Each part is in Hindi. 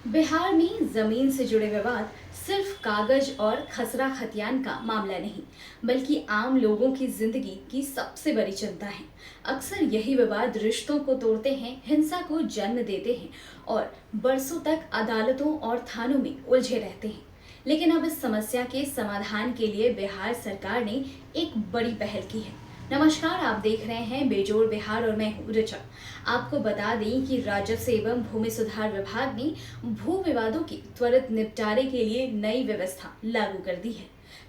बिहार में जमीन से जुड़े विवाद सिर्फ कागज और खसरा खतियान का मामला नहीं, बल्कि आम लोगों की जिंदगी की सबसे बड़ी चिंता है। अक्सर यही विवाद रिश्तों को तोड़ते हैं, हिंसा को जन्म देते हैं और बरसों तक अदालतों और थानों में उलझे रहते हैं। लेकिन अब इस समस्या के समाधान के लिए बिहार सरकार ने एक बड़ी पहल की है। नमस्कार, आप देख रहे हैं बेजोड़ बिहार और मैं हूँ ऋचा। आपको बता दें कि राजस्व एवं भूमि सुधार विभाग ने भू विवादों के त्वरित निपटारे के लिए नई व्यवस्था लागू कर दी है।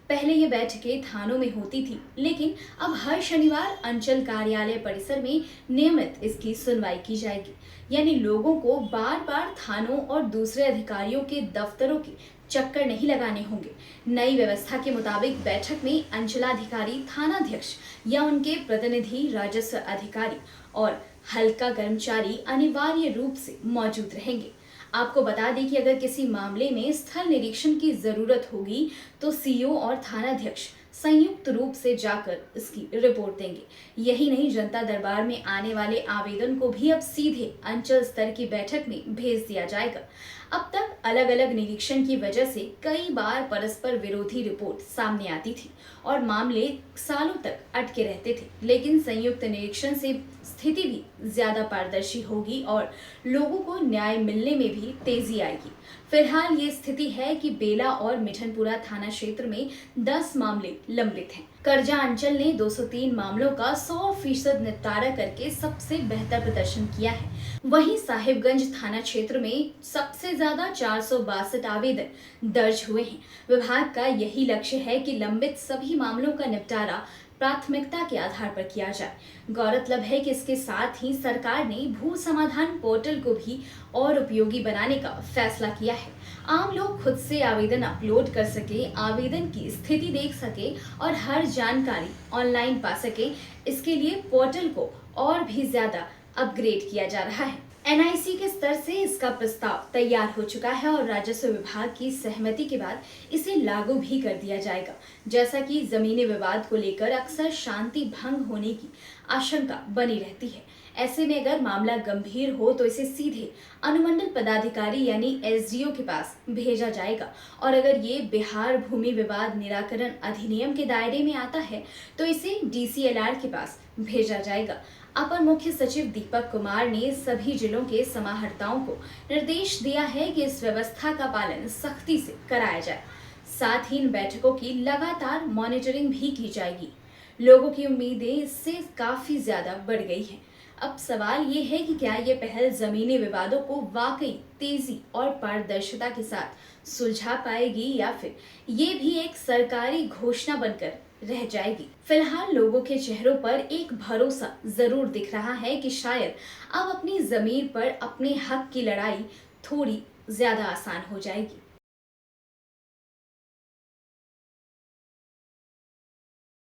पहले ये बैठकें थानों में होती थी, लेकिन अब हर शनिवार अंचल कार्यालय परिसर में नियमित इसकी सुनवाई की जाएगी। यानी लोगों को बार बार थानों और दूसरे अधिकारियों के दफ्तरों के चक्कर नहीं लगाने होंगे। नई व्यवस्था के मुताबिक बैठक में अंचलाधिकारी, थानाध्यक्ष या उनके प्रतिनिधि, राजस्व अधिकारी और हल्का कर्मचारी अनिवार्य रूप से मौजूद रहेंगे। आपको बता दें कि अगर किसी मामले में स्थल निरीक्षण की जरूरत होगी तो सीओ और थानाध्यक्ष संयुक्त रूप से जाकर इसकी रिपोर्ट देंगे। यही नहीं, जनता दरबार में आने वाले आवेदन को भी अब सीधे अंचल स्तर की बैठक में भेज दिया जाएगा। अब तक अलग अलग निरीक्षण की वजह से कई बार परस्पर विरोधी रिपोर्ट सामने आती थी और मामले सालों तक अटके रहते थे। लेकिन संयुक्त निरीक्षण से स्थिति भी ज्यादा पारदर्शी होगी और लोगों को न्याय मिलने में भी तेजी आएगी। फिलहाल ये स्थिति है कि बेला और मिठनपुरा थाना क्षेत्र में 10 मामले लंबित हैं। करजा अंचल ने 203 मामलों का 100% निपटारा करके सबसे बेहतर प्रदर्शन किया है। वहीं साहिबगंज थाना क्षेत्र में सबसे ज्यादा 462 आवेदन दर्ज हुए हैं। विभाग का यही लक्ष्य है कि लंबित सभी मामलों का निपटारा प्राथमिकता के आधार पर किया जाए। गौरतलब है कि इसके साथ ही सरकार ने भू समाधान पोर्टल को भी और उपयोगी बनाने का फैसला किया है। आम लोग खुद से आवेदन अपलोड कर सके, आवेदन की स्थिति देख सके और हर जानकारी ऑनलाइन पा सके। इसके लिए पोर्टल को और भी ज्यादा अपग्रेड किया जा रहा है। एनआईसी के स्तर से इसका प्रस्ताव तैयार हो चुका है और राजस्व विभाग की सहमति के बाद इसे लागू भी कर दिया जाएगा। जैसा कि जमीनी विवाद को लेकर अक्सर शांति भंग होने की आशंका बनी रहती है। ऐसे में अगर मामला गंभीर हो तो इसे सीधे अनुमंडल पदाधिकारी यानी एसडीओ के पास भेजा जाएगा और अगर ये बिहार भूमि विवाद निराकरण अधिनियम के दायरे में आता है तो इसे डीसीएलआर के पास भेजा जाएगा। अपर मुख्य सचिव दीपक कुमार ने सभी जिलों के समाहर्ताओं को निर्देश दिया है कि इस व्यवस्था का पालन सख्ती से कराया जाए। साथ ही इन बैठकों की लगातार मॉनिटरिंग भी की जाएगी। लोगों की उम्मीदें इससे काफी ज्यादा बढ़ गई हैं। अब सवाल ये है कि क्या ये पहल जमीनी विवादों को वाकई तेजी और पारदर्शिता के साथ सुलझा पाएगी या फिर ये भी एक सरकारी घोषणा बनकर रह जाएगी। फिलहाल लोगों के चेहरों पर एक भरोसा जरूर दिख रहा है कि शायद अब अपनी जमीन पर अपने हक की लड़ाई थोड़ी ज्यादा आसान हो जाएगी।